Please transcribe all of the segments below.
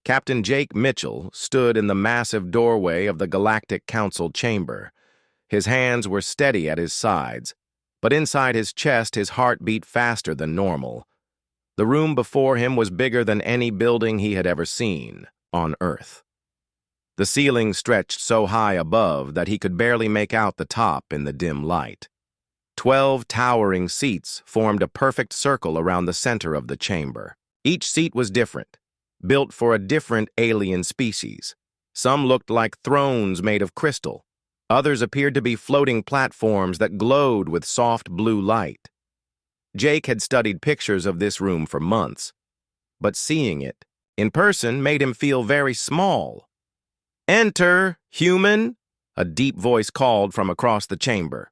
Captain Jake Mitchell stood in the massive doorway of the Galactic Council chamber. His hands were steady at his sides, but inside his chest his heart beat faster than normal. The room before him was bigger than any building he had ever seen on Earth. The ceiling stretched so high above that he could barely make out the top in the dim light. 12 towering seats formed a perfect circle around the center of the chamber. Each seat was different, built for a different alien species. Some looked like thrones made of crystal. Others appeared to be floating platforms that glowed with soft blue light. Jake had studied pictures of this room for months, but seeing it in person made him feel very small. "Enter, human!" a deep voice called from across the chamber.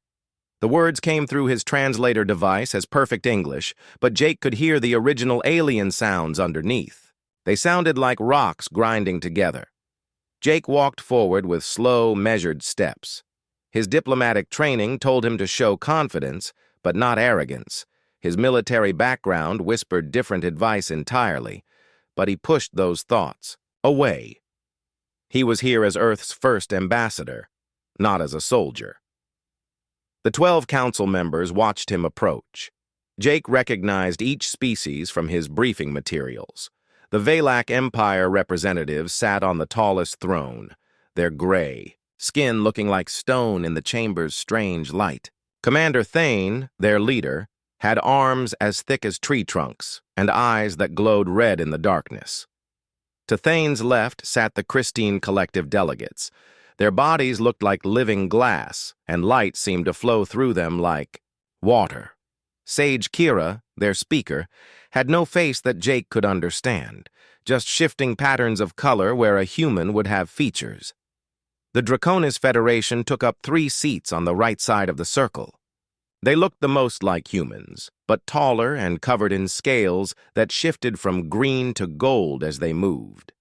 The words came through his translator device as perfect English, but Jake could hear the original alien sounds underneath. They sounded like rocks grinding together. Jake walked forward with slow, measured steps. His diplomatic training told him to show confidence, but not arrogance. His military background whispered different advice entirely, but he pushed those thoughts away. He was here as Earth's first ambassador, not as a soldier. The 12 council members watched him approach. Jake recognized each species from his briefing materials. The Valak Empire representatives sat on the tallest throne, their gray, skin looking like stone in the chamber's strange light. Commander Thane, their leader, had arms as thick as tree trunks and eyes that glowed red in the darkness. To Thane's left sat the Christine Collective delegates. Their bodies looked like living glass, and light seemed to flow through them like water. Sage Kira, their speaker, had no face that Jake could understand, just shifting patterns of color where a human would have features. The Draconis Federation took up 3 seats on the right side of the circle. They looked the most like humans, but taller and covered in scales that shifted from green to gold as they moved.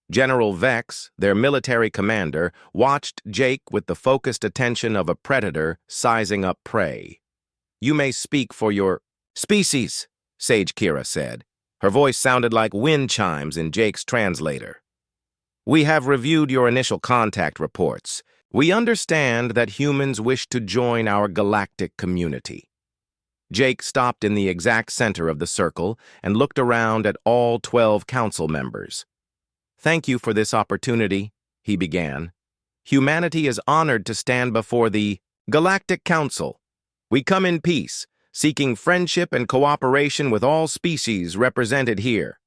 General Vex, their military commander, watched Jake with the focused attention of a predator sizing up prey. "You may speak for your species," Sage Kira said. Her voice sounded like wind chimes in Jake's translator. "We have reviewed your initial contact reports. We understand that humans wish to join our galactic community." Jake stopped in the exact center of the circle and looked around at all 12 council members. "Thank you for this opportunity," he began. "Humanity is honored to stand before the Galactic Council. We come in peace, seeking friendship and cooperation with all species represented here."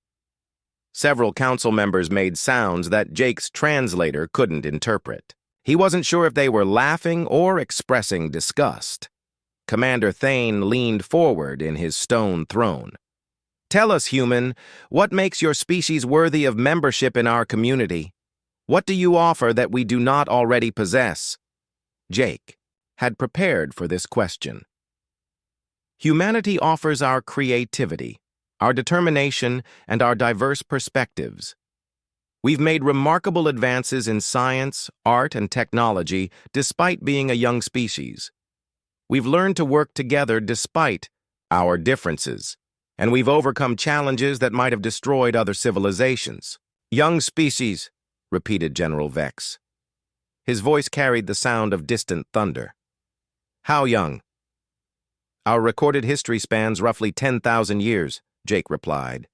Several council members made sounds that Jake's translator couldn't interpret. He wasn't sure if they were laughing or expressing disgust. Commander Thane leaned forward in his stone throne. "Tell us, human, what makes your species worthy of membership in our community? What do you offer that we do not already possess?" Jake had prepared for this question. "Humanity offers our creativity, our determination, and our diverse perspectives. We've made remarkable advances in science, art, and technology despite being a young species. We've learned to work together despite our differences, and we've overcome challenges that might have destroyed other civilizations." "Young species," repeated General Vex. His voice carried the sound of distant thunder. "How young?" "Our recorded history spans roughly 10,000 years, Jake replied.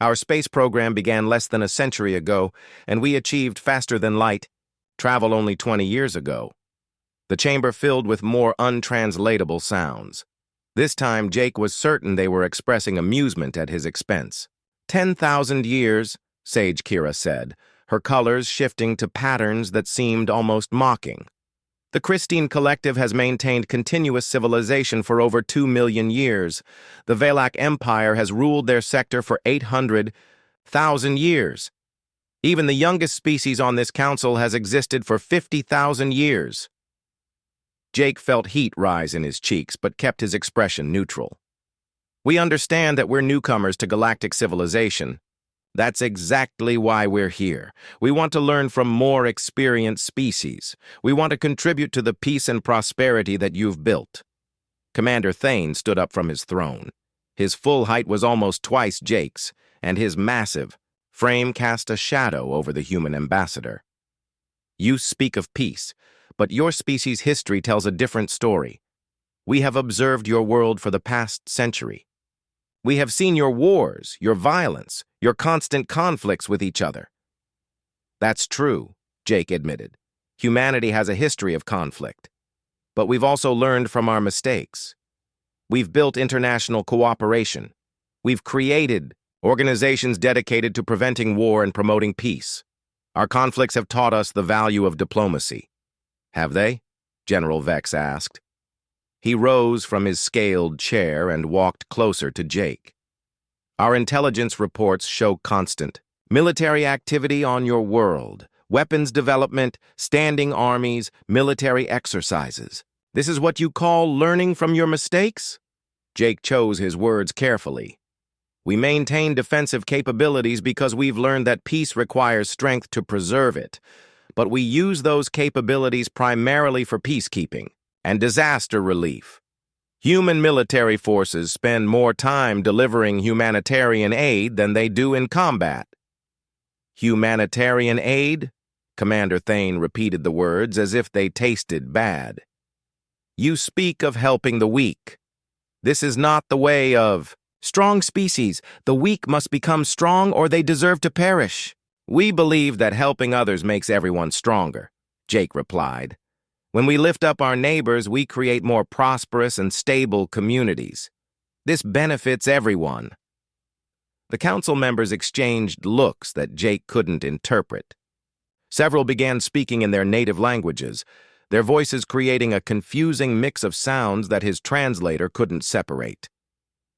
"Our space program began less than a century ago, and we achieved faster than light travel only 20 years ago." The chamber filled with more untranslatable sounds. This time, Jake was certain they were expressing amusement at his expense. 10,000 years, Sage Kira said, her colors shifting to patterns that seemed almost mocking. "The Christine Collective has maintained continuous civilization for over 2 million years. The Valak Empire has ruled their sector for 800,000 years. Even the youngest species on this council has existed for 50,000 years. Jake felt heat rise in his cheeks, but kept his expression neutral. "We understand that we're newcomers to galactic civilization. That's exactly why we're here. We want to learn from more experienced species. We want to contribute to the peace and prosperity that you've built." Commander Thane stood up from his throne. His full height was almost twice Jake's, and his massive, Frame cast a shadow over the human ambassador. You speak of peace, but your species' history tells a different story. We have observed your world for the past century. We have seen your wars, your violence, your constant conflicts with each other. That's true, Jake admitted. Humanity has a history of conflict. But we've also learned from our mistakes. We've built international cooperation. We've created organizations dedicated to preventing war and promoting peace. Our conflicts have taught us the value of diplomacy. Have they? General Vex asked. He rose from his scaled chair and walked closer to Jake. Our intelligence reports show constant military activity on your world, weapons development, standing armies, military exercises. This is what you call learning from your mistakes? Jake chose his words carefully. We maintain defensive capabilities because we've learned that peace requires strength to preserve it, but we use those capabilities primarily for peacekeeping and disaster relief. Human military forces spend more time delivering humanitarian aid than they do in combat. Humanitarian aid? Commander Thane repeated the words as if they tasted bad. You speak of helping the weak. This is not the way of strong species. The weak must become strong or they deserve to perish. We believe that helping others makes everyone stronger, Jake replied. When we lift up our neighbors, we create more prosperous and stable communities. This benefits everyone. The council members exchanged looks that Jake couldn't interpret. Several began speaking in their native languages, their voices creating a confusing mix of sounds that his translator couldn't separate.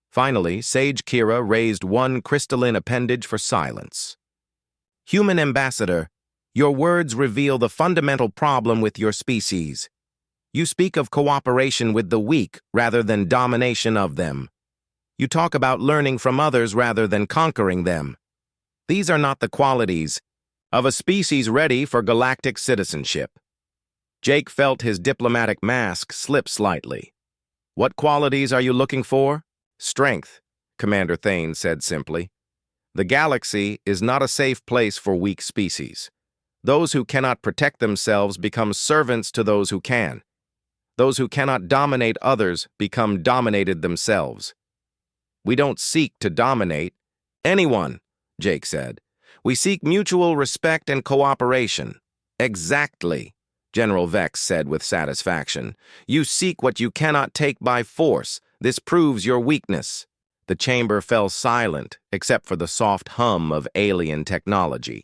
Finally, Sage Kira raised one crystalline appendage for silence. Human ambassador, your words reveal the fundamental problem with your species. You speak of cooperation with the weak rather than domination of them. You talk about learning from others rather than conquering them. These are not the qualities of a species ready for galactic citizenship. Jake felt his diplomatic mask slip slightly. What qualities are you looking for? Strength, Commander Thane said simply. The galaxy is not a safe place for weak species. Those who cannot protect themselves become servants to those who can. Those who cannot dominate others become dominated themselves. We don't seek to dominate anyone, Jake said. We seek mutual respect and cooperation. Exactly, General Vex said with satisfaction. You seek what you cannot take by force. This proves your weakness. The chamber fell silent, except for the soft hum of alien technology.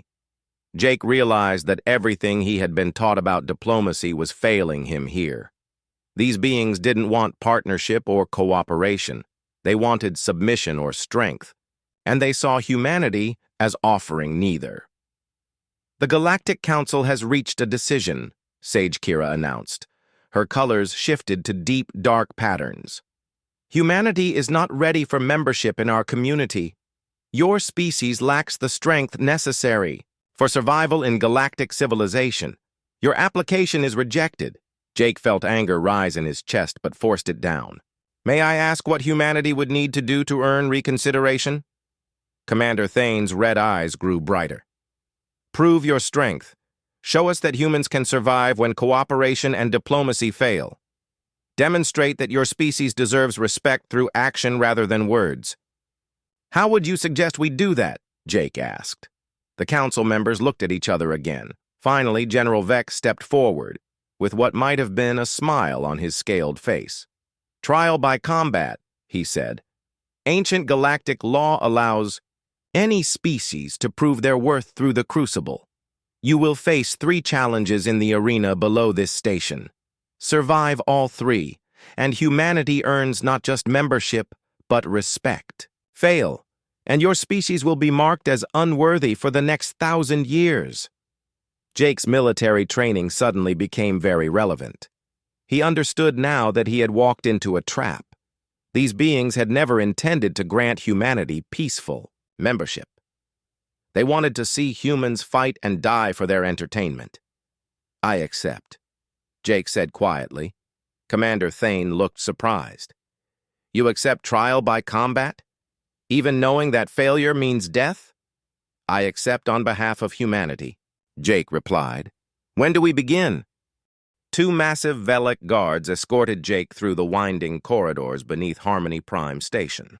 Jake realized that everything he had been taught about diplomacy was failing him here. These beings didn't want partnership or cooperation. They wanted submission or strength, and they saw humanity as offering neither. The Galactic Council has reached a decision, Sage Kira announced. Her colors shifted to deep, dark patterns. Humanity is not ready for membership in our community. Your species lacks the strength necessary for survival in galactic civilization. Your application is rejected. Jake felt anger rise in his chest but forced it down. May I ask what humanity would need to do to earn reconsideration? Commander Thane's red eyes grew brighter. Prove your strength. Show us that humans can survive when cooperation and diplomacy fail. Demonstrate that your species deserves respect through action rather than words. How would you suggest we do that? Jake asked. The council members looked at each other again. Finally, General Vex stepped forward, with what might have been a smile on his scaled face. Trial by combat, he said. Ancient galactic law allows any species to prove their worth through the crucible. You will face 3 challenges in the arena below this station. Survive all 3, and humanity earns not just membership, but respect. Fail, and your species will be marked as unworthy for the next 1,000 years. Jake's military training suddenly became very relevant. He understood now that he had walked into a trap. These beings had never intended to grant humanity peaceful membership. They wanted to see humans fight and die for their entertainment. I accept, Jake said quietly. Commander Thane looked surprised. You accept trial by combat? Even knowing that failure means death? I accept on behalf of humanity, Jake replied. When do we begin? Two massive Velek guards escorted Jake through the winding corridors beneath Harmony Prime Station.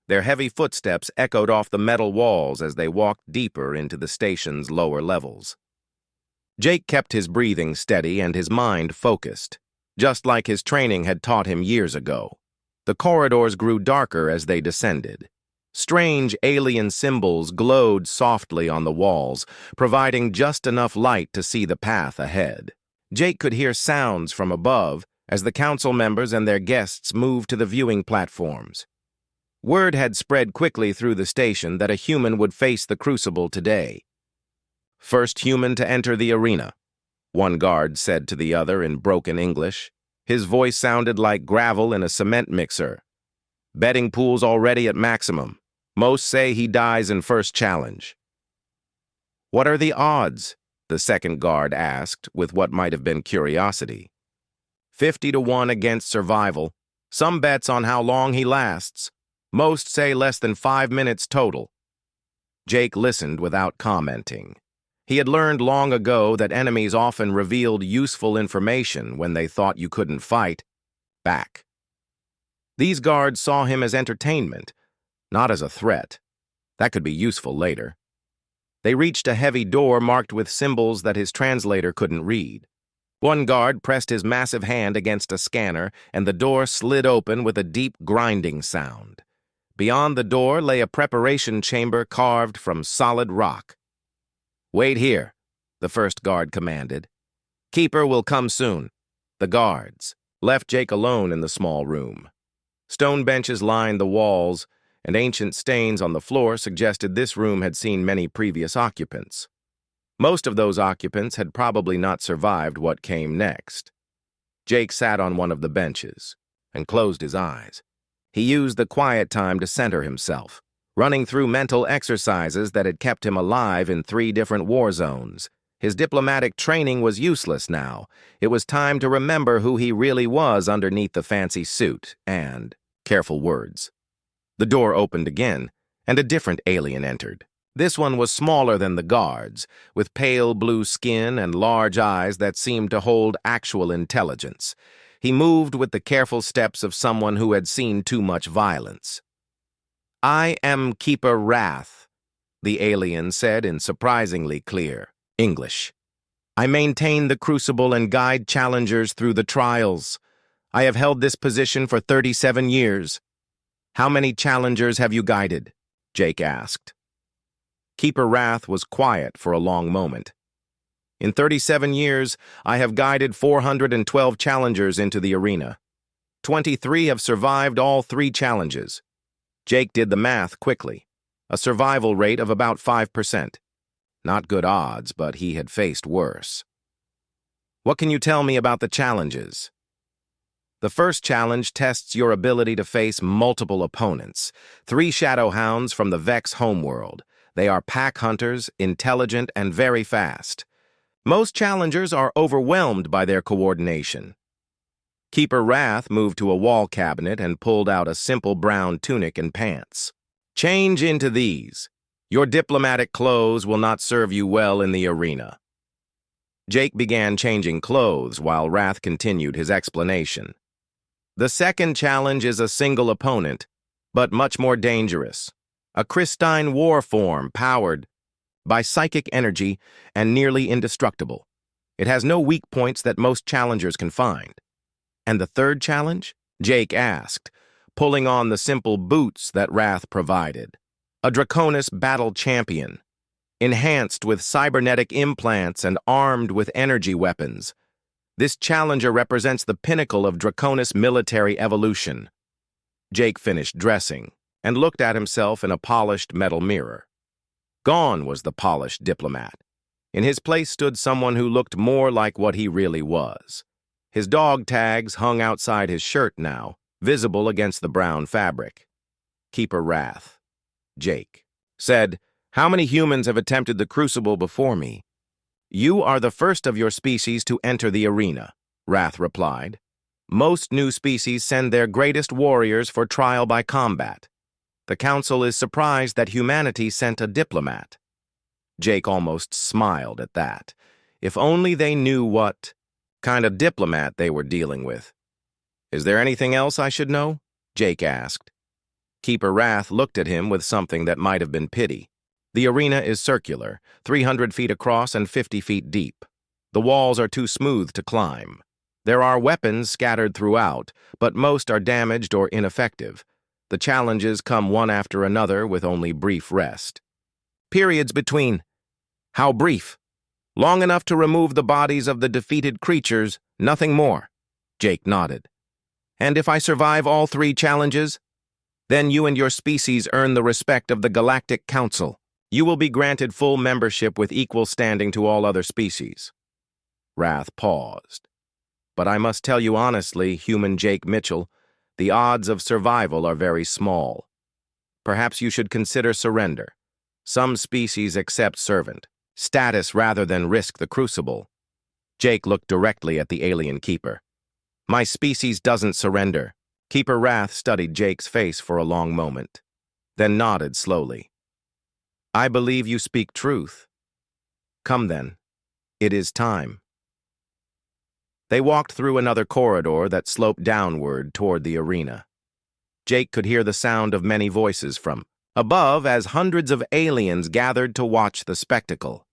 Their heavy footsteps echoed off the metal walls as they walked deeper into the station's lower levels. Jake kept his breathing steady and his mind focused, just like his training had taught him years ago. The corridors grew darker as they descended. Strange alien symbols glowed softly on the walls, providing just enough light to see the path ahead. Jake could hear sounds from above as the council members and their guests moved to the viewing platforms. Word had spread quickly through the station that a human would face the crucible today. First human to enter the arena, one guard said to the other in broken English. His voice sounded like gravel in a cement mixer. Betting pool's already at maximum. Most say he dies in first challenge. What are the odds? The second guard asked with what might have been curiosity. 50-1 against survival. Some bets on how long he lasts. Most say less than 5 minutes total. Jake listened without commenting. He had learned long ago that enemies often revealed useful information when they thought you couldn't fight back. These guards saw him as entertainment, not as a threat. That could be useful later. They reached a heavy door marked with symbols that his translator couldn't read. One guard pressed his massive hand against a scanner, and the door slid open with a deep grinding sound. Beyond the door lay a preparation chamber carved from solid rock. Wait here, the first guard commanded. Keeper will come soon. The guards left Jake alone in the small room. Stone benches lined the walls, and ancient stains on the floor suggested this room had seen many previous occupants. Most of those occupants had probably not survived what came next. Jake sat on one of the benches and closed his eyes. He used the quiet time to center himself, running through mental exercises that had kept him alive in 3 different war zones. His diplomatic training was useless now. It was time to remember who he really was underneath the fancy suit and careful words. The door opened again, and a different alien entered. This one was smaller than the guards, with pale blue skin and large eyes that seemed to hold actual intelligence. He moved with the careful steps of someone who had seen too much violence. I am Keeper Wrath, the alien said in surprisingly clear English. I maintain the crucible and guide challengers through the trials. I have held this position for 37 years. How many challengers have you guided? Jake asked. Keeper Wrath was quiet for a long moment. In 37 years, I have guided 412 challengers into the arena. 23 have survived all 3 challenges. Jake did the math quickly. A survival rate of about 5%. Not good odds, but he had faced worse. What can you tell me about the challenges? The first challenge tests your ability to face multiple opponents. 3 shadow hounds from the Vex homeworld. They are pack hunters, intelligent, and very fast. Most challengers are overwhelmed by their coordination. Keeper Wrath moved to a wall cabinet and pulled out a simple brown tunic and pants. Change into these. Your diplomatic clothes will not serve you well in the arena. Jake began changing clothes while Wrath continued his explanation. The second challenge is a single opponent, but much more dangerous. A crystalline war form powered by psychic energy and nearly indestructible. It has no weak points that most challengers can find. And the third challenge? Jake asked, pulling on the simple boots that Wrath provided. A Draconis battle champion, enhanced with cybernetic implants and armed with energy weapons. This challenger represents the pinnacle of Draconis military evolution. Jake finished dressing and looked at himself in a polished metal mirror. Gone was the polished diplomat. In his place stood someone who looked more like what he really was. His dog tags hung outside his shirt now, visible against the brown fabric. Keeper Wrath, Jake, said, How many humans have attempted the crucible before me? You are the first of your species to enter the arena, Wrath replied. Most new species send their greatest warriors for trial by combat. The Council is surprised that humanity sent a diplomat. Jake almost smiled at that. If only they knew what kind of diplomat they were dealing with. "Is there anything else I should know?" Jake asked. Keeper Wrath looked at him with something that might have been pity. "The arena is circular, 300 feet across and 50 feet deep. The walls are too smooth to climb. There are weapons scattered throughout, but most are damaged or ineffective. The challenges come one after another with only brief rest. Periods between. How brief? Long enough to remove the bodies of the defeated creatures, nothing more." Jake nodded. "And if I survive all 3 challenges? Then you and your species earn the respect of the Galactic Council. You will be granted full membership with equal standing to all other species." Wrath paused. "But I must tell you honestly, human Jake Mitchell, the odds of survival are very small. Perhaps you should consider surrender. Some species accept servant status rather than risk the crucible." Jake looked directly at the alien keeper. "My species doesn't surrender." Keeper Wrath studied Jake's face for a long moment, then nodded slowly. "I believe you speak truth. Come then. It is time." They walked through another corridor that sloped downward toward the arena. Jake could hear the sound of many voices from above as hundreds of aliens gathered to watch the spectacle.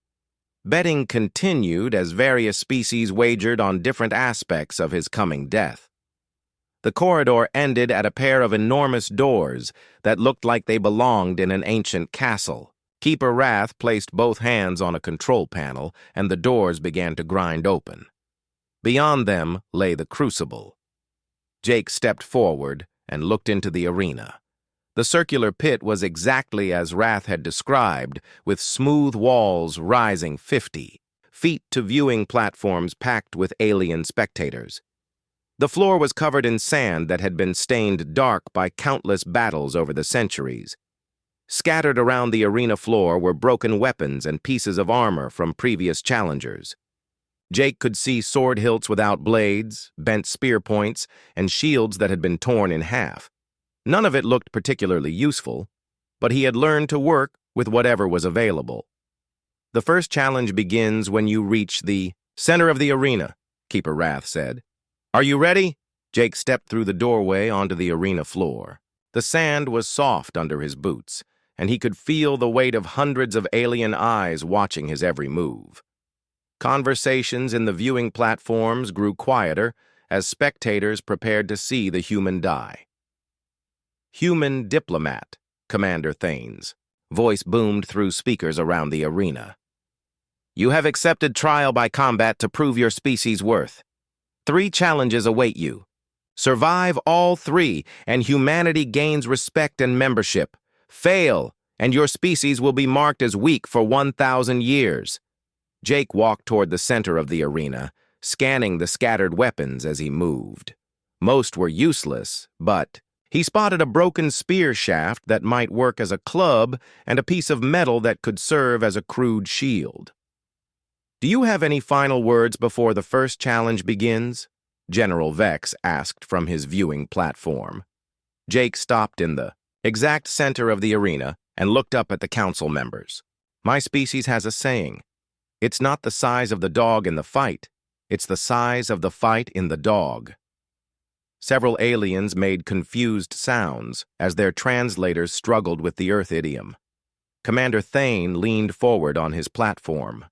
Betting continued as various species wagered on different aspects of his coming death. The corridor ended at a pair of enormous doors that looked like they belonged in an ancient castle. Keeper Wrath placed both hands on a control panel, and the doors began to grind open. Beyond them lay the crucible. Jake stepped forward and looked into the arena. The circular pit was exactly as Wrath had described, with smooth walls rising 50 feet to viewing platforms packed with alien spectators. The floor was covered in sand that had been stained dark by countless battles over the centuries. Scattered around the arena floor were broken weapons and pieces of armor from previous challengers. Jake could see sword hilts without blades, bent spear points, and shields that had been torn in half. None of it looked particularly useful, but he had learned to work with whatever was available. "The first challenge begins when you reach the center of the arena," Keeper Wrath said. "Are you ready?" Jake stepped through the doorway onto the arena floor. The sand was soft under his boots, and he could feel the weight of hundreds of alien eyes watching his every move. Conversations in the viewing platforms grew quieter as spectators prepared to see the human die. "Human diplomat," Commander Thane's voice boomed through speakers around the arena. "You have accepted trial by combat to prove your species' worth. 3 challenges await you. Survive all 3, and humanity gains respect and membership. Fail, and your species will be marked as weak for 1,000 years. Jake walked toward the center of the arena, scanning the scattered weapons as he moved. Most were useless, but he spotted a broken spear shaft that might work as a club and a piece of metal that could serve as a crude shield. "Do you have any final words before the first challenge begins?" General Vex asked from his viewing platform. Jake stopped in the exact center of the arena and looked up at the council members. "My species has a saying. It's not the size of the dog in the fight, it's the size of the fight in the dog." Several aliens made confused sounds as their translators struggled with the Earth idiom. Commander Thane leaned forward on his platform.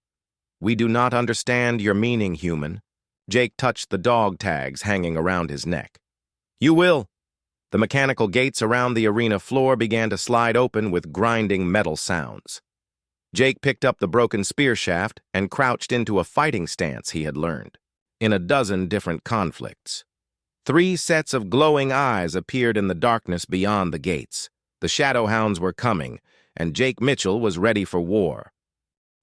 "We do not understand your meaning, human." Jake touched the dog tags hanging around his neck. "You will." The mechanical gates around the arena floor began to slide open with grinding metal sounds. Jake picked up the broken spear shaft and crouched into a fighting stance he had learned in a dozen different conflicts. 3 sets of glowing eyes appeared in the darkness beyond the gates. The Shadowhounds were coming, and Jake Mitchell was ready for war.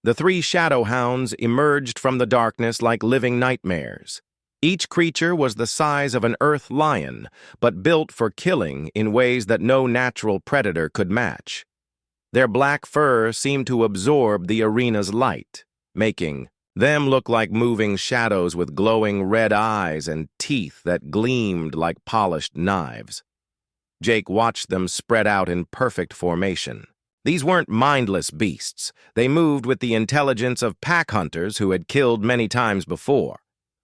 The 3 Shadowhounds emerged from the darkness like living nightmares. Each creature was the size of an earth lion, but built for killing in ways that no natural predator could match. Their black fur seemed to absorb the arena's light, making them look like moving shadows with glowing red eyes and teeth that gleamed like polished knives. Jake watched them spread out in perfect formation. These weren't mindless beasts. They moved with the intelligence of pack hunters who had killed many times before.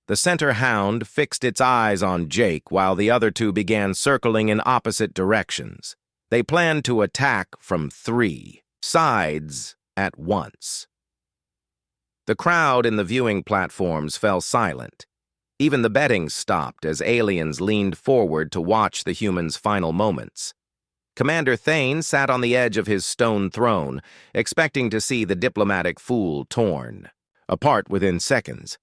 The center hound fixed its eyes on Jake while the other two began circling in opposite directions. They planned to attack from 3 sides at once. The crowd in the viewing platforms fell silent. Even the betting stopped as aliens leaned forward to watch the humans' final moments. Commander Thane sat on the edge of his stone throne, expecting to see the diplomatic fool torn apart within seconds.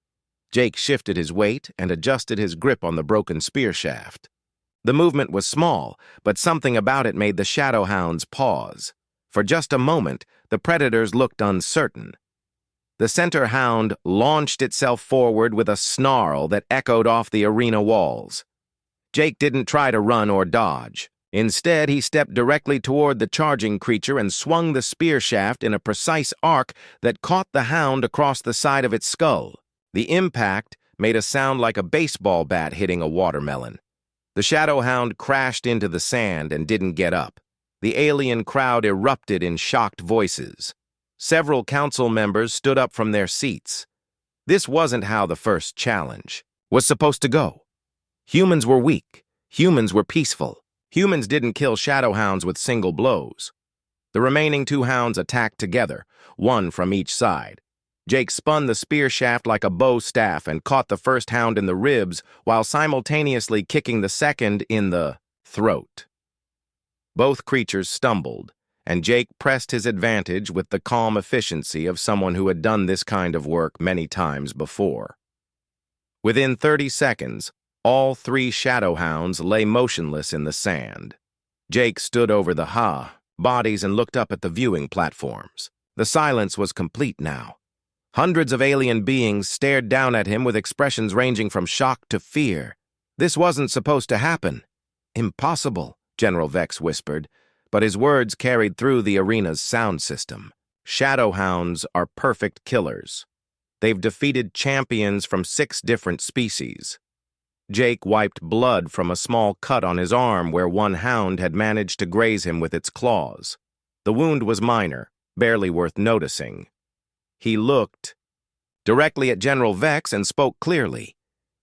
Jake shifted his weight and adjusted his grip on the broken spear shaft. The movement was small, but something about it made the shadow hounds pause. For just a moment, the predators looked uncertain. The center hound launched itself forward with a snarl that echoed off the arena walls. Jake didn't try to run or dodge. Instead, he stepped directly toward the charging creature and swung the spear shaft in a precise arc that caught the hound across the side of its skull. The impact made a sound like a baseball bat hitting a watermelon. The shadow hound crashed into the sand and didn't get up. The alien crowd erupted in shocked voices. Several council members stood up from their seats. This wasn't how the first challenge was supposed to go. Humans were weak. Humans were peaceful. Humans didn't kill shadow hounds with single blows. The remaining 2 hounds attacked together, one from each side. Jake spun the spear shaft like a bow staff and caught the first hound in the ribs while simultaneously kicking the second in the throat. Both creatures stumbled, and Jake pressed his advantage with the calm efficiency of someone who had done this kind of work many times before. Within 30 seconds, all 3 shadow hounds lay motionless in the sand. Jake stood over the bodies and looked up at the viewing platforms. The silence was complete now. Hundreds of alien beings stared down at him with expressions ranging from shock to fear. This wasn't supposed to happen. Impossible, General Vex whispered, but his words carried through the arena's sound system. Shadow hounds are perfect killers. They've defeated champions from 6 different species. Jake wiped blood from a small cut on his arm where one hound had managed to graze him with its claws. The wound was minor, barely worth noticing. He looked directly at General Vex and spoke clearly.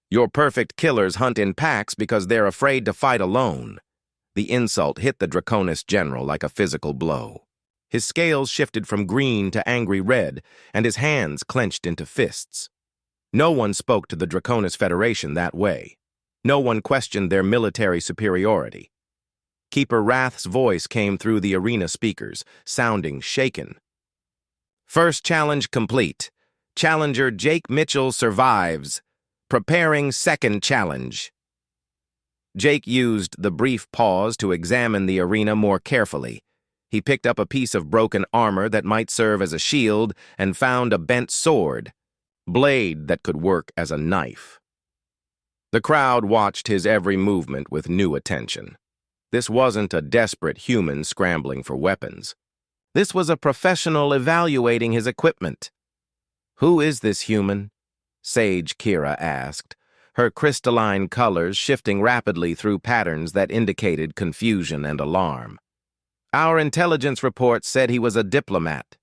Your perfect killers hunt in packs because they're afraid to fight alone. The insult hit the Draconis general like a physical blow. His scales shifted from green to angry red, and his hands clenched into fists. No one spoke to the Draconis Federation that way. No one questioned their military superiority. Keeper Wrath's voice came through the arena speakers, sounding shaken. First challenge complete. Challenger Jake Mitchell survives. Preparing second challenge. Jake used the brief pause to examine the arena more carefully. He picked up a piece of broken armor that might serve as a shield and found a bent sword, blade that could work as a knife. The crowd watched his every movement with new attention. This wasn't a desperate human scrambling for weapons. This was a professional evaluating his equipment. Who is this human? Sage Kira asked, her crystalline colors shifting rapidly through patterns that indicated confusion and alarm. Our intelligence report said he was a diplomat.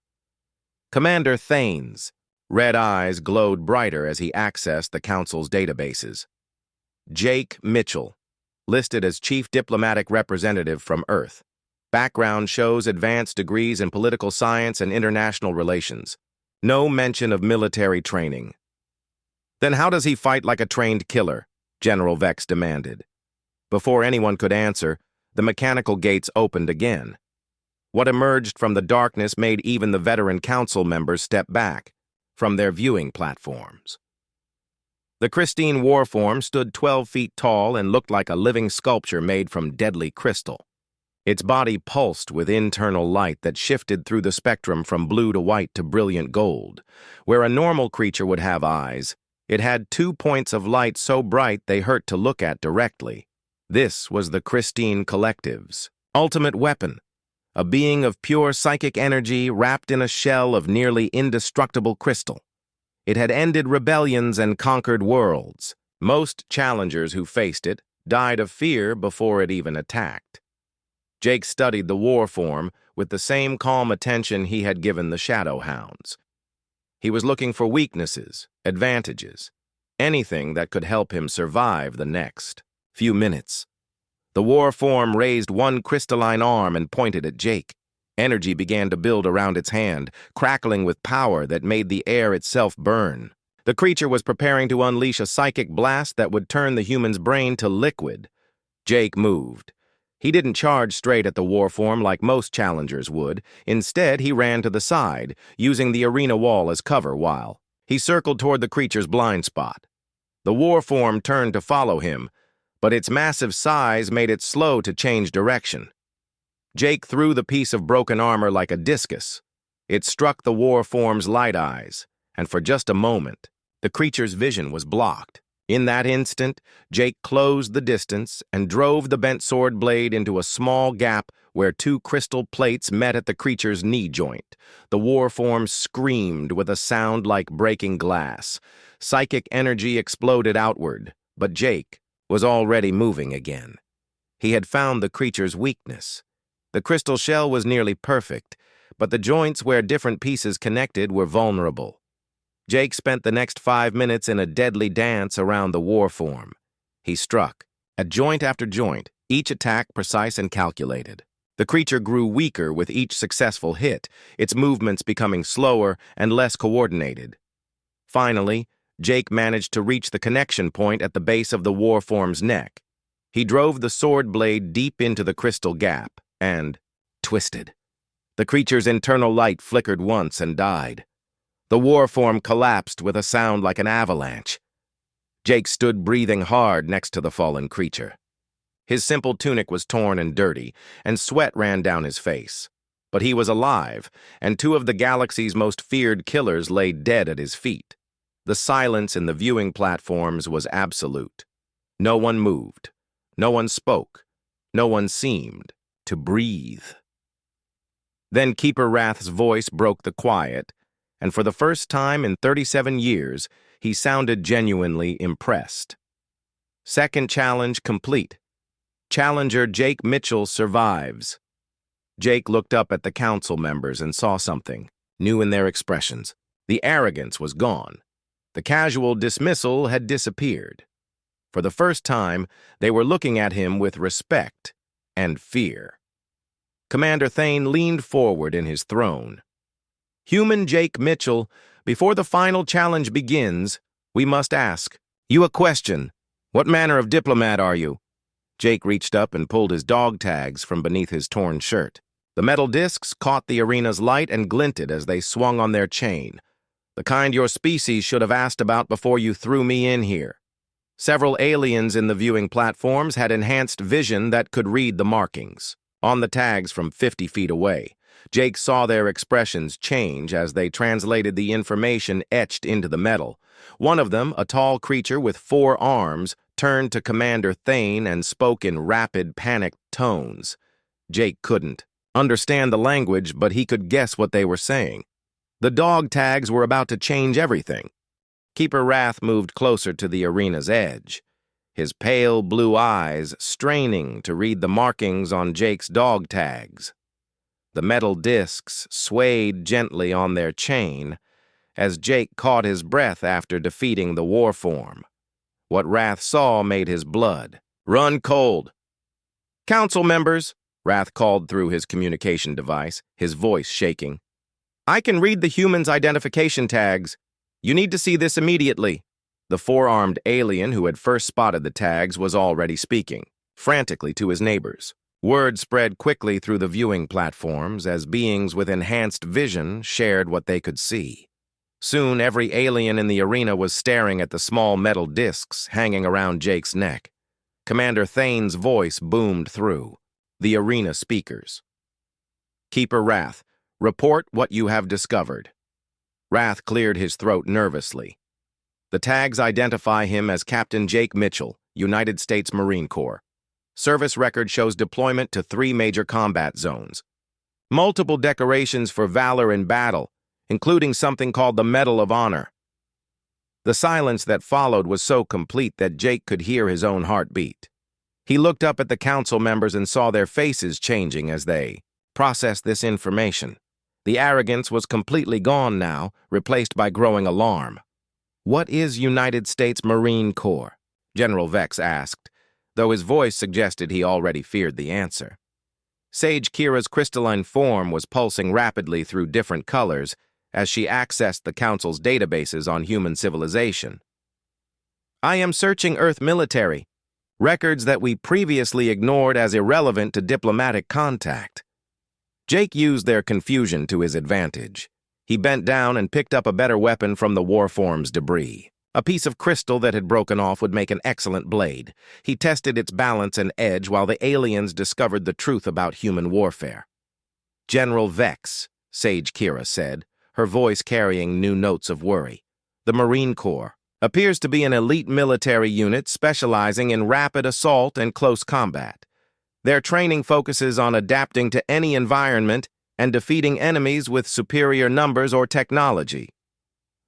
Commander Thane's red eyes glowed brighter as he accessed the Council's databases. Jake Mitchell, listed as Chief Diplomatic Representative from Earth. Background shows advanced degrees in political science and international relations. No mention of military training. Then how does he fight like a trained killer? General Vex demanded. Before anyone could answer, the mechanical gates opened again. What emerged from the darkness made even the veteran council members step back from their viewing platforms. The Christine Warform stood 12 feet tall and looked like a living sculpture made from deadly crystal. Its body pulsed with internal light that shifted through the spectrum from blue to white to brilliant gold. Where a normal creature would have eyes, it had 2 points of light so bright they hurt to look at directly. This was the Christine Collective's ultimate weapon, a being of pure psychic energy wrapped in a shell of nearly indestructible crystal. It had ended rebellions and conquered worlds. Most challengers who faced it died of fear before it even attacked. Jake studied the war form, with the same calm attention he had given the shadow hounds. He was looking for weaknesses, advantages, anything that could help him survive the next few minutes. The war form raised one crystalline arm and pointed at Jake. Energy began to build around its hand, crackling with power that made the air itself burn. The creature was preparing to unleash a psychic blast that would turn the human's brain to liquid. Jake moved. He didn't charge straight at the war form like most challengers would. Instead, he ran to the side, using the arena wall as cover while he circled toward the creature's blind spot. The war form turned to follow him, but its massive size made it slow to change direction. Jake threw the piece of broken armor like a discus. It struck the war form's light eyes, and for just a moment, the creature's vision was blocked. In that instant, Jake closed the distance and drove the bent sword blade into a small gap where two crystal plates met at the creature's knee joint. The war form screamed with a sound like breaking glass. Psychic energy exploded outward, but Jake was already moving again. He had found the creature's weakness. The crystal shell was nearly perfect, but the joints where different pieces connected were vulnerable. Jake spent the next 5 minutes in a deadly dance around the war form. He struck, at joint after joint, each attack precise and calculated. The creature grew weaker with each successful hit, its movements becoming slower and less coordinated. Finally, Jake managed to reach the connection point at the base of the war form's neck. He drove the sword blade deep into the crystal gap and twisted. The creature's internal light flickered once and died. The war form collapsed with a sound like an avalanche. Jake stood breathing hard next to the fallen creature. His simple tunic was torn and dirty, and sweat ran down his face. But he was alive, and two of the galaxy's most feared killers lay dead at his feet. The silence in the viewing platforms was absolute. No one moved. No one spoke. No one seemed to breathe. Then Keeper Wrath's voice broke the quiet, and for the first time in 37 years, he sounded genuinely impressed. Second challenge complete. Challenger Jake Mitchell survives. Jake looked up at the council members and saw something new in their expressions. The arrogance was gone. The casual dismissal had disappeared. For the first time, they were looking at him with respect and fear. Commander Thane leaned forward in his throne. Human Jake Mitchell, before the final challenge begins, we must ask you a question. What manner of diplomat are you? Jake reached up and pulled his dog tags from beneath his torn shirt. The metal discs caught the arena's light and glinted as they swung on their chain. The kind your species should have asked about before you threw me in here. Several aliens in the viewing platforms had enhanced vision that could read the markings on the tags from 50 feet away. Jake saw their expressions change as they translated the information etched into the metal. One of them, a tall creature with 4 arms, turned to Commander Thane and spoke in rapid, panicked tones. Jake couldn't understand the language, but he could guess what they were saying. The dog tags were about to change everything. Keeper Wrath moved closer to the arena's edge, his pale blue eyes straining to read the markings on Jake's dog tags. The metal discs swayed gently on their chain as Jake caught his breath after defeating the war form. What Wrath saw made his blood run cold. Council members, Wrath called through his communication device, his voice shaking. I can read the human's identification tags. You need to see this immediately. The 4-armed alien who had first spotted the tags was already speaking, frantically to his neighbors. Word spread quickly through the viewing platforms as beings with enhanced vision shared what they could see. Soon, every alien in the arena was staring at the small metal discs hanging around Jake's neck. Commander Thane's voice boomed through the arena speakers. Keeper Wrath, report what you have discovered. Wrath cleared his throat nervously. The tags identify him as Captain Jake Mitchell, United States Marine Corps. Service record shows deployment to 3 major combat zones. Multiple decorations for valor in battle, including something called the Medal of Honor. The silence that followed was so complete that Jake could hear his own heartbeat. He looked up at the council members and saw their faces changing as they process this information. The arrogance was completely gone now, replaced by growing alarm. "What is United States Marine Corps?" General Vex asked, though his voice suggested he already feared the answer. Sage Kira's crystalline form was pulsing rapidly through different colors as she accessed the Council's databases on human civilization. "I am searching Earth military, records that we previously ignored as irrelevant to diplomatic contact." Jake used their confusion to his advantage. He bent down and picked up a better weapon from the warform's debris. A piece of crystal that had broken off would make an excellent blade. He tested its balance and edge while the aliens discovered the truth about human warfare. "General Vex," Sage Kira said, her voice carrying new notes of worry. "The Marine Corps appears to be an elite military unit specializing in rapid assault and close combat. Their training focuses on adapting to any environment and defeating enemies with superior numbers or technology."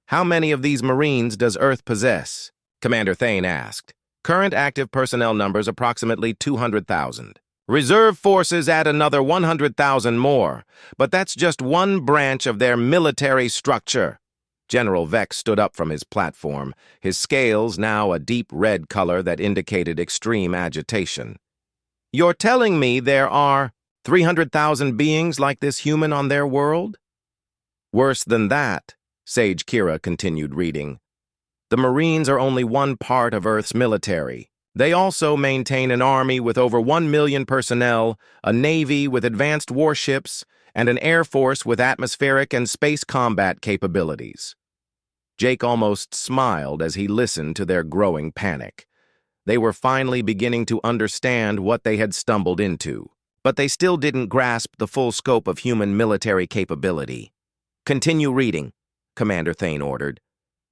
"How many of these Marines does Earth possess?" Commander Thane asked. "Current active personnel numbers approximately 200,000. Reserve forces add another 100,000 more, but that's just one branch of their military structure." General Vex stood up from his platform, his scales now a deep red color that indicated extreme agitation. "You're telling me there are 300,000 beings like this human on their world?" "Worse than that," Sage Kira continued reading. "The Marines are only one part of Earth's military. They also maintain an army with over 1 million personnel, a navy with advanced warships, and an air force with atmospheric and space combat capabilities." Jake almost smiled as he listened to their growing panic. They were finally beginning to understand what they had stumbled into, but they still didn't grasp the full scope of human military capability. "Continue reading," Commander Thane ordered.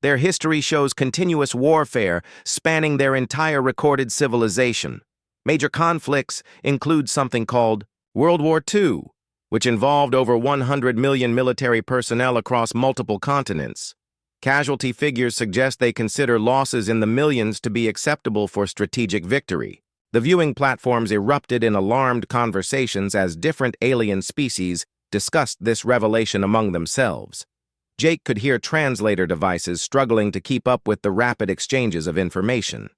"Their history shows continuous warfare spanning their entire recorded civilization. Major conflicts include something called World War II, which involved over 100 million military personnel across multiple continents. Casualty figures suggest they consider losses in the millions to be acceptable for strategic victory." The viewing platforms erupted in alarmed conversations as different alien species discussed this revelation among themselves. Jake could hear translator devices struggling to keep up with the rapid exchanges of information.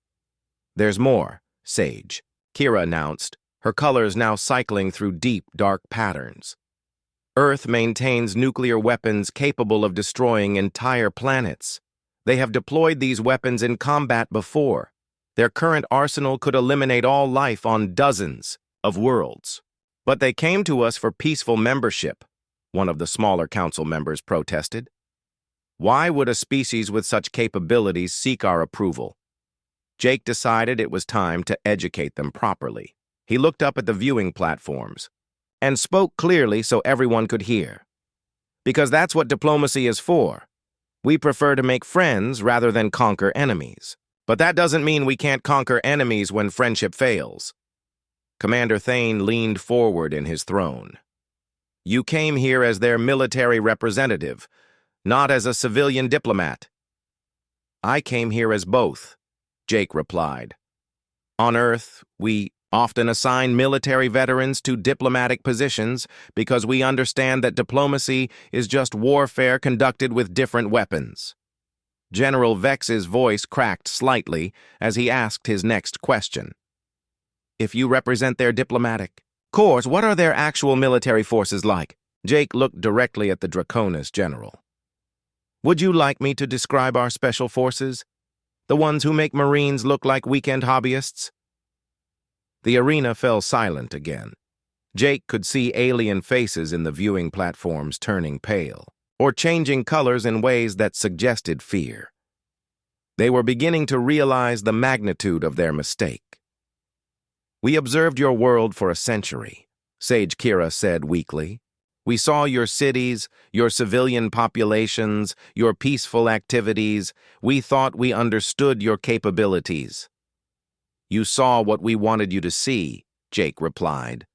"There's more, Sage," Kira announced, her colors now cycling through deep, dark patterns. "Earth maintains nuclear weapons capable of destroying entire planets. They have deployed these weapons in combat before. Their current arsenal could eliminate all life on dozens of worlds. But they came to us for peaceful membership," one of the smaller council members protested. "Why would a species with such capabilities seek our approval?" Jake decided it was time to educate them properly. He looked up at the viewing platforms and spoke clearly so everyone could hear. "Because that's what diplomacy is for. We prefer to make friends rather than conquer enemies. But that doesn't mean we can't conquer enemies when friendship fails." Commander Thane leaned forward in his throne. "You came here as their military representative, not as a civilian diplomat." "I came here as both," Jake replied. "On Earth, we often assign military veterans to diplomatic positions because we understand that diplomacy is just warfare conducted with different weapons." General Vex's voice cracked slightly as he asked his next question. "If you represent their diplomatic corps, what are their actual military forces like?" Jake looked directly at the Draconis general. "Would you like me to describe our special forces? The ones who make Marines look like weekend hobbyists?" The arena fell silent again. Jake could see alien faces in the viewing platforms turning pale, or changing colors in ways that suggested fear. They were beginning to realize the magnitude of their mistake. "We observed your world for a century," Sage Kira said weakly. "We saw your cities, your civilian populations, your peaceful activities. We thought we understood your capabilities." "You saw what we wanted you to see," Jake replied.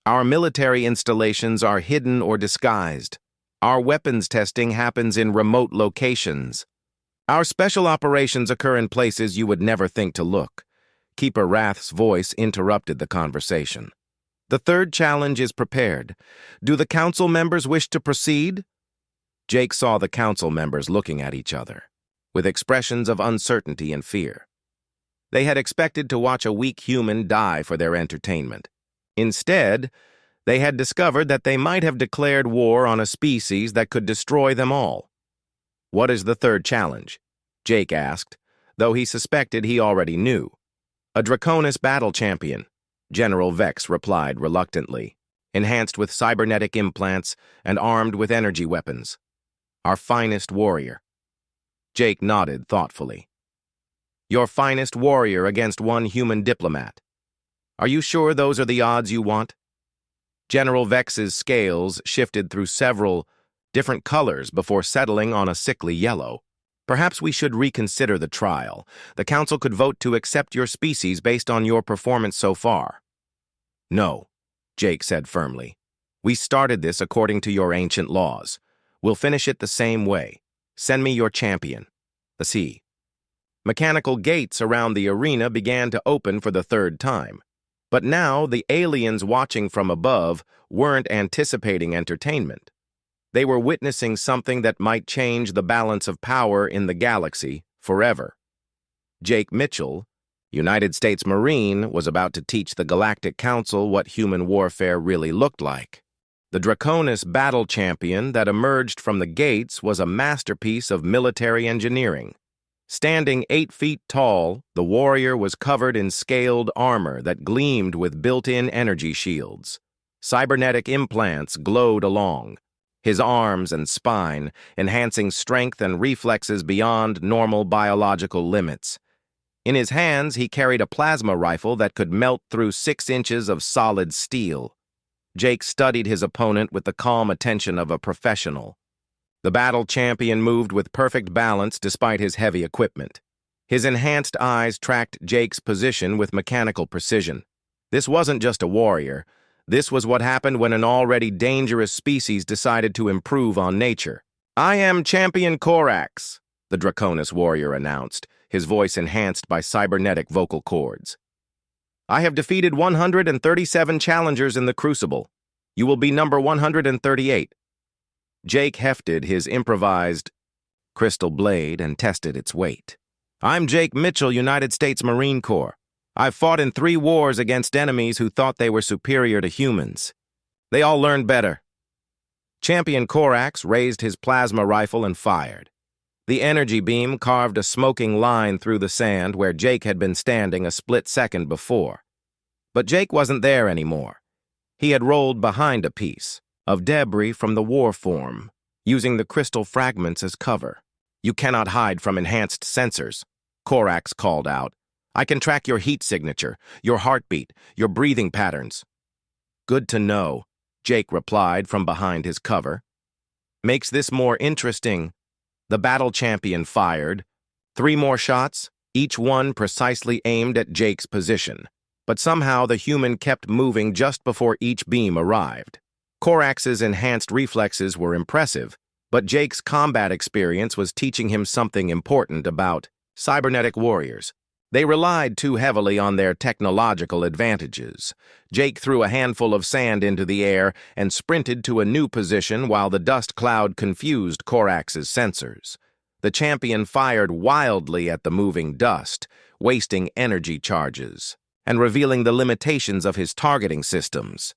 "Our military installations are hidden or disguised. Our weapons testing happens in remote locations. Our special operations occur in places you would never think to look." Keeper Wrath's voice interrupted the conversation. The third challenge is prepared. Do the council members wish to proceed? Jake saw the council members looking at each other, with expressions of uncertainty and fear. They had expected to watch a weak human die for their entertainment. Instead, they had discovered that they might have declared war on a species that could destroy them all. What is the third challenge? Jake asked, though he suspected he already knew. A Draconis battle champion, General Vex replied reluctantly, enhanced with cybernetic implants and armed with energy weapons. Our finest warrior. Jake nodded thoughtfully. Your finest warrior against one human diplomat. Are you sure those are the odds you want? General Vex's scales shifted through several different colors before settling on a sickly yellow. Perhaps we should reconsider the trial. The council could vote to accept your species based on your performance so far. No, Jake said firmly. We started this according to your ancient laws. We'll finish it the same way. Send me your champion. The sea. Mechanical gates around the arena began to open for the third time. But now the aliens watching from above weren't anticipating entertainment. They were witnessing something that might change the balance of power in the galaxy forever. Jake Mitchell, United States Marine, was about to teach the Galactic Council what human warfare really looked like. The Draconis battle champion that emerged from the gates was a masterpiece of military engineering. Standing 8 feet tall, the warrior was covered in scaled armor that gleamed with built-in energy shields. Cybernetic implants glowed along his arms and spine, enhancing strength and reflexes beyond normal biological limits. In his hands, he carried a plasma rifle that could melt through 6 inches of solid steel. Jake studied his opponent with the calm attention of a professional. The battle champion moved with perfect balance despite his heavy equipment. His enhanced eyes tracked Jake's position with mechanical precision. This wasn't just a warrior. This was what happened when an already dangerous species decided to improve on nature. I am Champion Corax, the Draconis warrior announced, his voice enhanced by cybernetic vocal cords. I have defeated 137 challengers in the Crucible. You will be number 138. Jake hefted his improvised crystal blade and tested its weight. I'm Jake Mitchell, United States Marine Corps. I've fought in 3 wars against enemies who thought they were superior to humans. They all learned better. Champion Corax raised his plasma rifle and fired. The energy beam carved a smoking line through the sand where Jake had been standing a split second before. But Jake wasn't there anymore. He had rolled behind a piece of debris from the war form, using the crystal fragments as cover. You cannot hide from enhanced sensors, Corax called out. I can track your heat signature, your heartbeat, your breathing patterns. Good to know, Jake replied from behind his cover. Makes this more interesting. The battle champion fired. 3 more shots, each one precisely aimed at Jake's position. But somehow the human kept moving just before each beam arrived. Corax's enhanced reflexes were impressive, but Jake's combat experience was teaching him something important about cybernetic warriors. They relied too heavily on their technological advantages. Jake threw a handful of sand into the air and sprinted to a new position while the dust cloud confused Corax's sensors. The champion fired wildly at the moving dust, wasting energy charges and revealing the limitations of his targeting systems.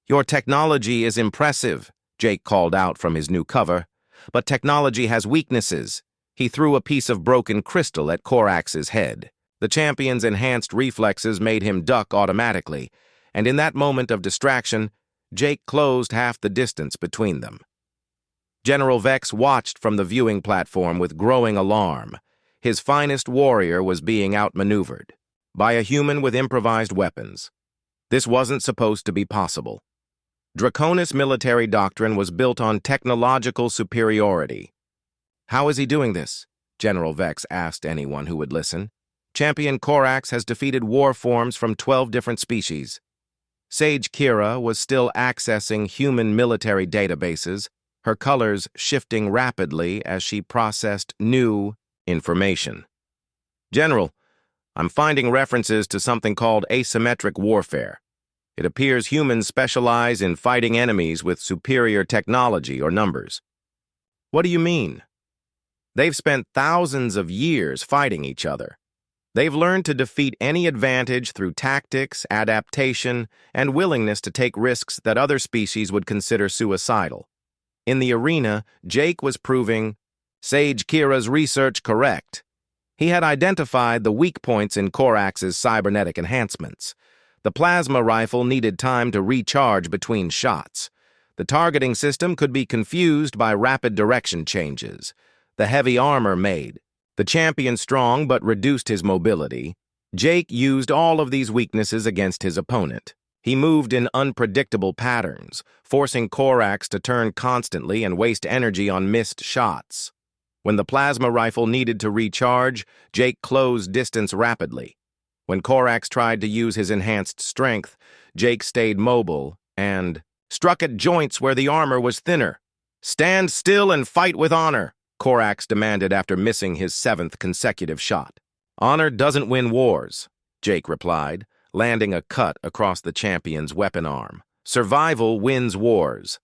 Your technology is impressive, Jake called out from his new cover, but technology has weaknesses. He threw a piece of broken crystal at Corax's head. The champion's enhanced reflexes made him duck automatically, and in that moment of distraction, Jake closed half the distance between them. General Vex watched from the viewing platform with growing alarm. His finest warrior was being outmaneuvered by a human with improvised weapons. This wasn't supposed to be possible. Draconis military doctrine was built on technological superiority. How is he doing this? General Vex asked anyone who would listen. Champion Corax has defeated war forms from 12 different species. Sage Kira was still accessing human military databases, her colors shifting rapidly as she processed new information. General, I'm finding references to something called asymmetric warfare. It appears humans specialize in fighting enemies with superior technology or numbers. What do you mean? They've spent thousands of years fighting each other. They've learned to defeat any advantage through tactics, adaptation, and willingness to take risks that other species would consider suicidal. In the arena, Jake was proving Sage Kira's research correct. He had identified the weak points in Corax's cybernetic enhancements. The plasma rifle needed time to recharge between shots. The targeting system could be confused by rapid direction changes. The heavy armor made the champion strong but reduced his mobility. Jake used all of these weaknesses against his opponent. He moved in unpredictable patterns, forcing Corax to turn constantly and waste energy on missed shots. When the plasma rifle needed to recharge, Jake closed distance rapidly. When Corax tried to use his enhanced strength, Jake stayed mobile and struck at joints where the armor was thinner. "Stand still and fight with honor," Corax demanded after missing his 7th consecutive shot. "Honor doesn't win wars," Jake replied, landing a cut across the champion's weapon arm. "Survival wins wars."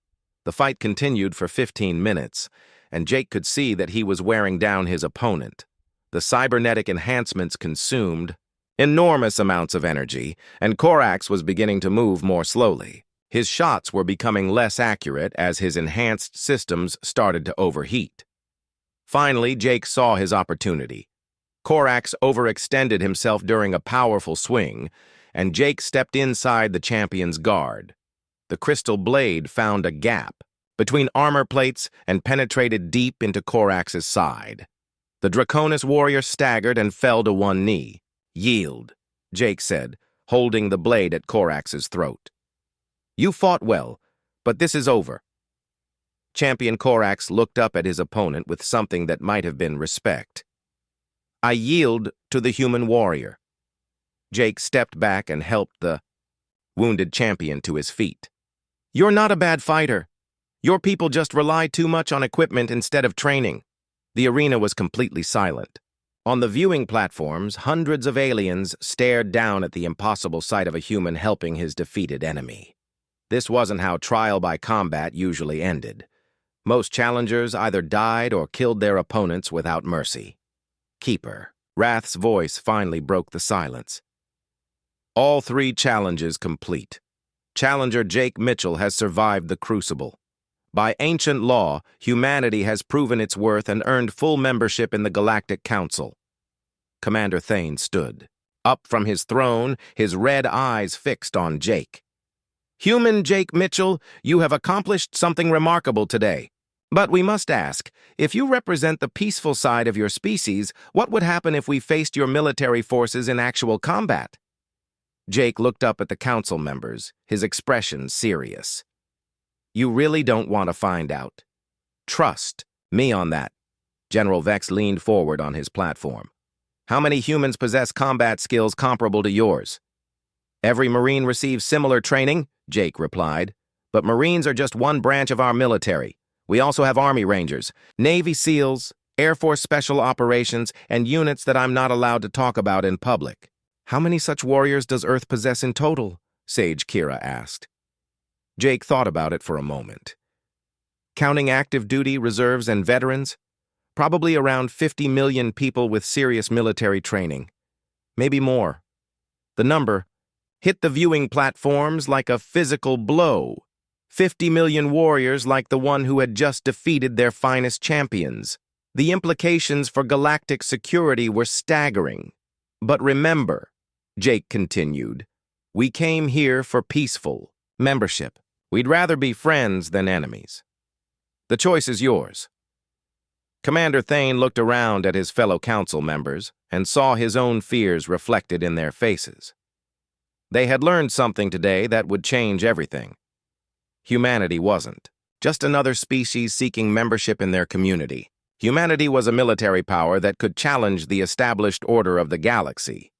The fight continued for 15 minutes, and Jake could see that he was wearing down his opponent. The cybernetic enhancements consumed enormous amounts of energy, and Corax was beginning to move more slowly. His shots were becoming less accurate as his enhanced systems started to overheat. Finally, Jake saw his opportunity. Corax overextended himself during a powerful swing, and Jake stepped inside the champion's guard. The crystal blade found a gap between armor plates and penetrated deep into Corax's side. The Draconis warrior staggered and fell to one knee. "Yield," Jake said, holding the blade at Corax's throat. "You fought well, but this is over." Champion Corax looked up at his opponent with something that might have been respect. "I yield to the human warrior." Jake stepped back and helped the wounded champion to his feet. "You're not a bad fighter. Your people just rely too much on equipment instead of training." The arena was completely silent. On the viewing platforms, hundreds of aliens stared down at the impossible sight of a human helping his defeated enemy. This wasn't how trial by combat usually ended. Most challengers either died or killed their opponents without mercy. "Keeper," Wrath's voice finally broke the silence. "All 3 challenges complete. Challenger Jake Mitchell has survived the crucible. By ancient law, humanity has proven its worth and earned full membership in the Galactic Council." Commander Thane stood. Up from his throne, his red eyes fixed on Jake. "Human Jake Mitchell, you have accomplished something remarkable today. But we must ask, if you represent the peaceful side of your species, what would happen if we faced your military forces in actual combat?" Jake looked up at the council members, his expression serious. "You really don't want to find out. Trust me on that." General Vex leaned forward on his platform. "How many humans possess combat skills comparable to yours?" "Every Marine receives similar training," Jake replied. "But Marines are just one branch of our military. We also have Army Rangers, Navy SEALs, Air Force Special Operations, and units that I'm not allowed to talk about in public." "How many such warriors does Earth possess in total?" Sage Kira asked. Jake thought about it for a moment. "Counting active duty, reserves, and veterans, probably around 50 million people with serious military training. Maybe more." The number hit the viewing platforms like a physical blow. 50 million warriors like the one who had just defeated their finest champions. The implications for galactic security were staggering. "But remember," Jake continued, "we came here for peaceful membership. We'd rather be friends than enemies. The choice is yours." Commander Thane looked around at his fellow council members and saw his own fears reflected in their faces. They had learned something today that would change everything. Humanity wasn't just another species seeking membership in their community. Humanity was a military power that could challenge the established order of the galaxy.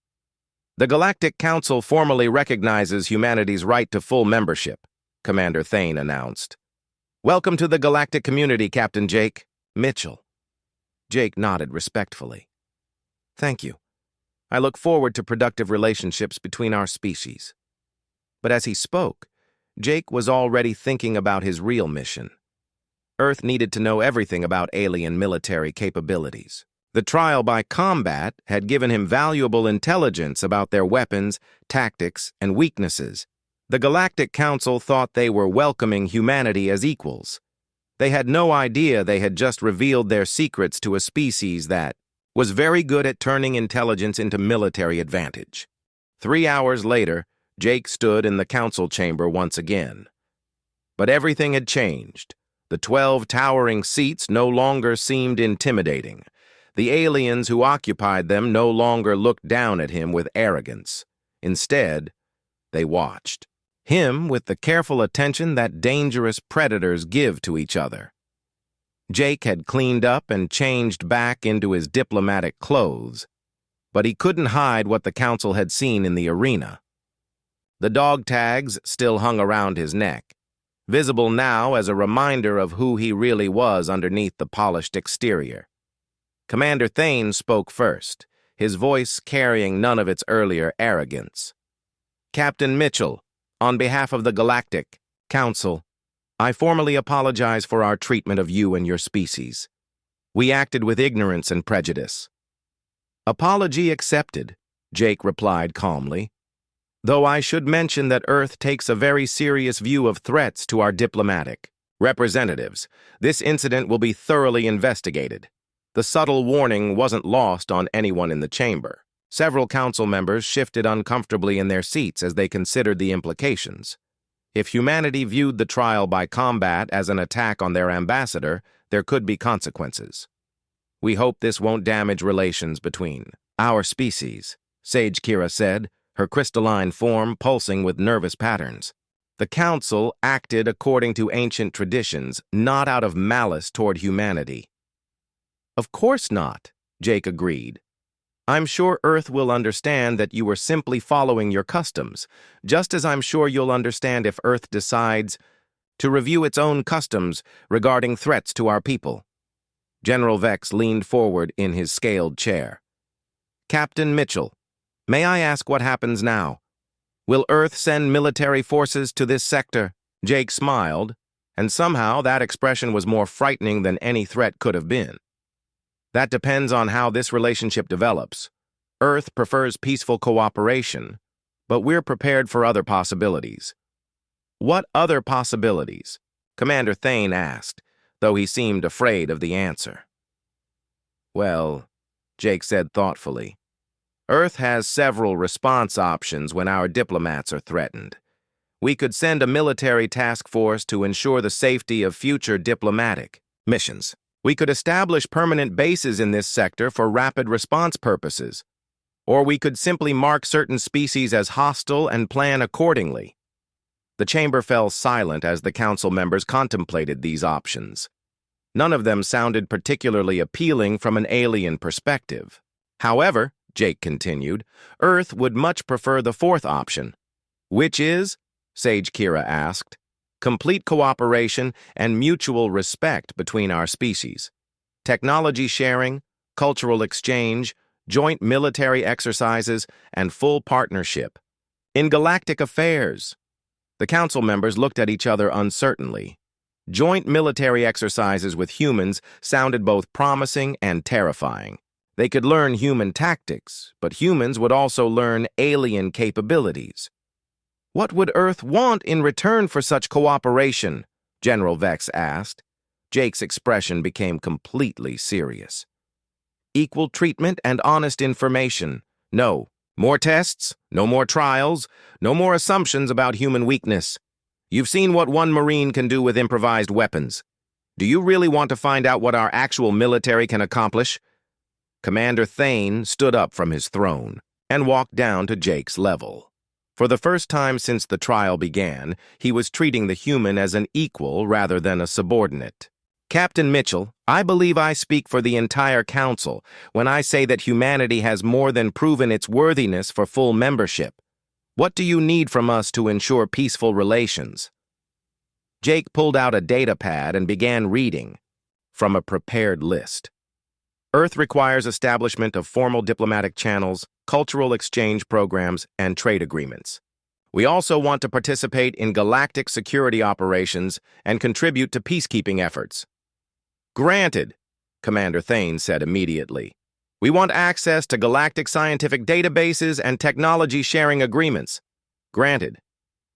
"The Galactic Council formally recognizes humanity's right to full membership," Commander Thane announced. "Welcome to the galactic community, Captain Jake Mitchell." Jake nodded respectfully. "Thank you. I look forward to productive relationships between our species." But as he spoke, Jake was already thinking about his real mission. Earth needed to know everything about alien military capabilities. The trial by combat had given him valuable intelligence about their weapons, tactics, and weaknesses. The Galactic Council thought they were welcoming humanity as equals. They had no idea they had just revealed their secrets to a species that was very good at turning intelligence into military advantage. 3 hours later, Jake stood in the council chamber once again. But everything had changed. The 12 towering seats no longer seemed intimidating. The aliens who occupied them no longer looked down at him with arrogance. Instead, they watched him with the careful attention that dangerous predators give to each other. Jake had cleaned up and changed back into his diplomatic clothes, but he couldn't hide what the council had seen in the arena. The dog tags still hung around his neck, visible now as a reminder of who he really was underneath the polished exterior. Commander Thane spoke first, his voice carrying none of its earlier arrogance. "Captain Mitchell, on behalf of the Galactic Council, I formally apologize for our treatment of you and your species. We acted with ignorance and prejudice." "Apology accepted," Jake replied calmly. "Though I should mention that Earth takes a very serious view of threats to our diplomatic representatives. This incident will be thoroughly investigated." The subtle warning wasn't lost on anyone in the chamber. Several council members shifted uncomfortably in their seats as they considered the implications. If humanity viewed the trial by combat as an attack on their ambassador, there could be consequences. "We hope this won't damage relations between our species," Sage Kira said, her crystalline form pulsing with nervous patterns. The council acted according to ancient traditions, not out of malice toward humanity. "Of course not," Jake agreed. "I'm sure Earth will understand that you were simply following your customs, just as I'm sure you'll understand if Earth decides to review its own customs regarding threats to our people." General Vex leaned forward in his scaled chair. "Captain Mitchell, may I ask what happens now? Will Earth send military forces to this sector?" Jake smiled, and somehow that expression was more frightening than any threat could have been. "That depends on how this relationship develops. Earth prefers peaceful cooperation, but we're prepared for other possibilities." "What other possibilities?" Commander Thane asked, though he seemed afraid of the answer. "Well," Jake said thoughtfully, "Earth has several response options when our diplomats are threatened. We could send a military task force to ensure the safety of future diplomatic missions. We could establish permanent bases in this sector for rapid response purposes. Or we could simply mark certain species as hostile and plan accordingly." The chamber fell silent as the council members contemplated these options. None of them sounded particularly appealing from an alien perspective. "However," Jake continued, "Earth would much prefer the fourth option." "Which is?" Sage Kira asked. "Complete cooperation and mutual respect between our species. Technology sharing, cultural exchange, joint military exercises, and full partnership. In galactic affairs." The council members looked at each other uncertainly. Joint military exercises with humans sounded both promising and terrifying. They could learn human tactics, but humans would also learn alien capabilities. "What would Earth want in return for such cooperation?" General Vex asked. Jake's expression became completely serious. "Equal treatment and honest information. No more tests, no more trials, no more assumptions about human weakness. You've seen what one Marine can do with improvised weapons. Do you really want to find out what our actual military can accomplish?" Commander Thane stood up from his throne and walked down to Jake's level. For the first time since the trial began, he was treating the human as an equal rather than a subordinate. "Captain Mitchell, I believe I speak for the entire council when I say that humanity has more than proven its worthiness for full membership. What do you need from us to ensure peaceful relations?" Jake pulled out a data pad and began reading from a prepared list. "Earth requires establishment of formal diplomatic channels, cultural exchange programs, and trade agreements. We also want to participate in galactic security operations and contribute to peacekeeping efforts. Granted, Commander Thane said immediately. We want access to galactic scientific databases and technology sharing agreements. Granted.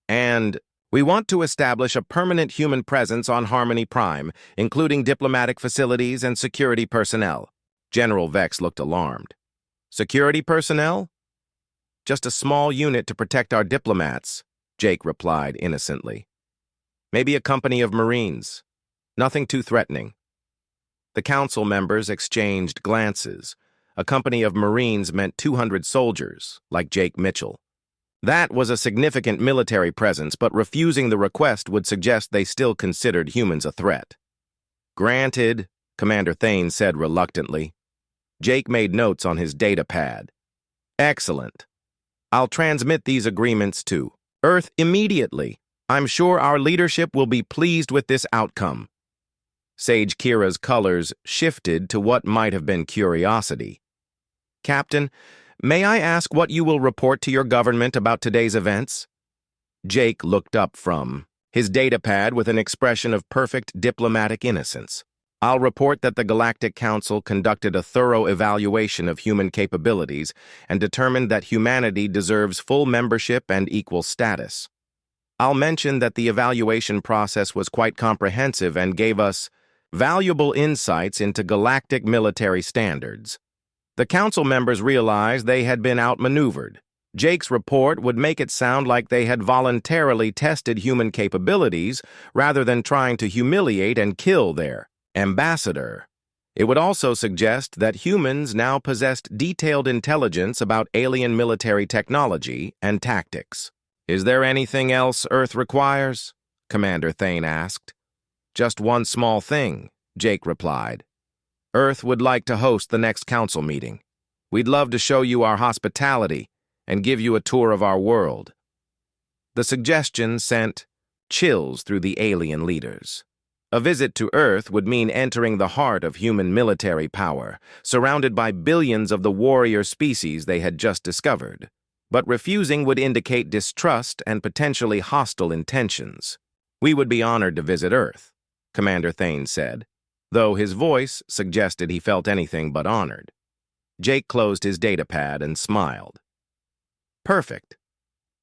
And we want to establish a permanent human presence on Harmony Prime, including diplomatic facilities and security personnel. General Vex looked alarmed. Security personnel? Just a small unit to protect our diplomats, Jake replied innocently. Maybe a company of Marines. Nothing too threatening. The council members exchanged glances. A company of Marines meant 200 soldiers, like Jake Mitchell. That was a significant military presence, but refusing the request would suggest they still considered humans a threat. Granted, Commander Thane said reluctantly. Jake made notes on his data pad. Excellent. I'll transmit these agreements to Earth immediately. I'm sure our leadership will be pleased with this outcome. Sage Kira's colors shifted to what might have been curiosity. Captain, may I ask what you will report to your government about today's events? Jake looked up from his datapad with an expression of perfect diplomatic innocence. I'll report that the Galactic Council conducted a thorough evaluation of human capabilities and determined that humanity deserves full membership and equal status. I'll mention that the evaluation process was quite comprehensive and gave us valuable insights into galactic military standards. The council members realized they had been outmaneuvered. Jake's report would make it sound like they had voluntarily tested human capabilities rather than trying to humiliate and kill their ambassador. It would also suggest that humans now possessed detailed intelligence about alien military technology and tactics. Is there anything else Earth requires? Commander Thane asked. Just one small thing, Jake replied. Earth would like to host the next council meeting. We'd love to show you our hospitality and give you a tour of our world. The suggestion sent chills through the alien leaders. A visit to Earth would mean entering the heart of human military power, surrounded by billions of the warrior species they had just discovered. But refusing would indicate distrust and potentially hostile intentions. We would be honored to visit Earth, Commander Thane said, though his voice suggested he felt anything but honored. Jake closed his datapad and smiled. Perfect.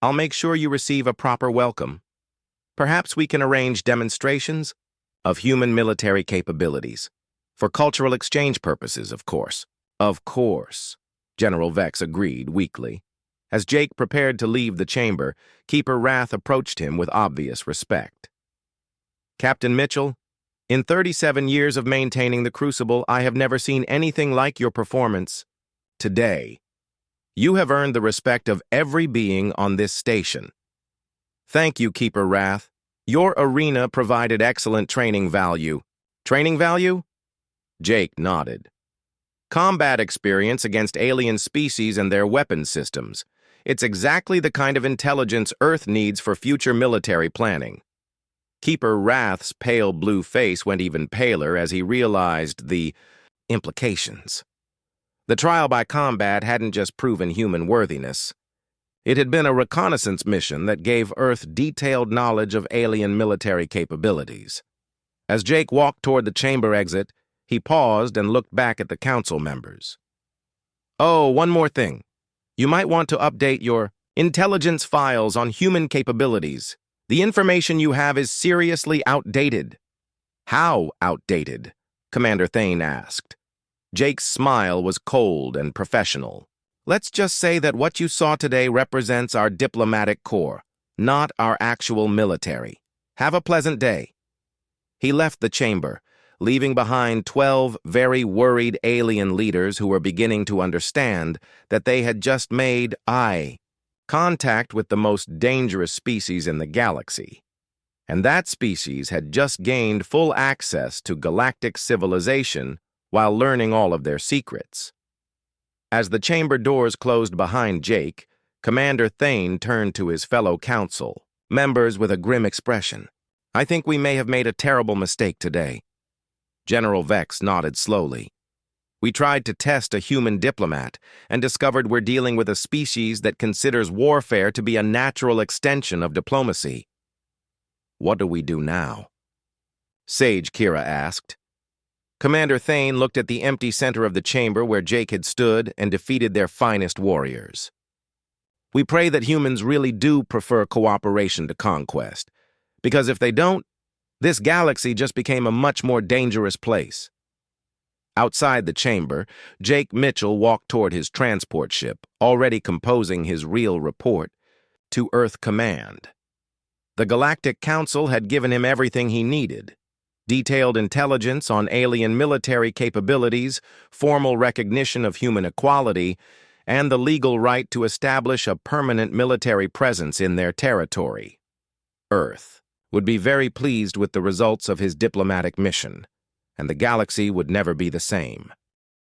I'll make sure you receive a proper welcome. Perhaps we can arrange demonstrations of human military capabilities. For cultural exchange purposes, of course. Of course, General Vex agreed weakly. As Jake prepared to leave the chamber, Keeper Wrath approached him with obvious respect. Captain Mitchell, in 37 years of maintaining the Crucible, I have never seen anything like your performance today. You have earned the respect of every being on this station. Thank you, Keeper Wrath. Your arena provided excellent training value. Training value? Jake nodded. Combat experience against alien species and their weapon systems. It's exactly the kind of intelligence Earth needs for future military planning. Keeper Wrath's pale blue face went even paler as he realized the implications. The trial by combat hadn't just proven human worthiness. It had been a reconnaissance mission that gave Earth detailed knowledge of alien military capabilities. As Jake walked toward the chamber exit, he paused and looked back at the council members. Oh, one more thing. You might want to update your intelligence files on human capabilities. The information you have is seriously outdated. How outdated? Commander Thane asked. Jake's smile was cold and professional. Let's just say that what you saw today represents our diplomatic corps, not our actual military. Have a pleasant day. He left the chamber, leaving behind 12 very worried alien leaders who were beginning to understand that they had just made eye contact with the most dangerous species in the galaxy. And that species had just gained full access to galactic civilization while learning all of their secrets. As the chamber doors closed behind Jake, Commander Thane turned to his fellow council members with a grim expression. I think we may have made a terrible mistake today. General Vex nodded slowly. We tried to test a human diplomat and discovered we're dealing with a species that considers warfare to be a natural extension of diplomacy. What do we do now? Sage Kira asked. Commander Thane looked at the empty center of the chamber where Jake had stood and defeated their finest warriors. We pray that humans really do prefer cooperation to conquest, because if they don't, this galaxy just became a much more dangerous place. Outside the chamber, Jake Mitchell walked toward his transport ship, already composing his real report, to Earth Command. The Galactic Council had given him everything he needed: detailed intelligence on alien military capabilities, formal recognition of human equality, and the legal right to establish a permanent military presence in their territory. Earth would be very pleased with the results of his diplomatic mission, and the galaxy would never be the same.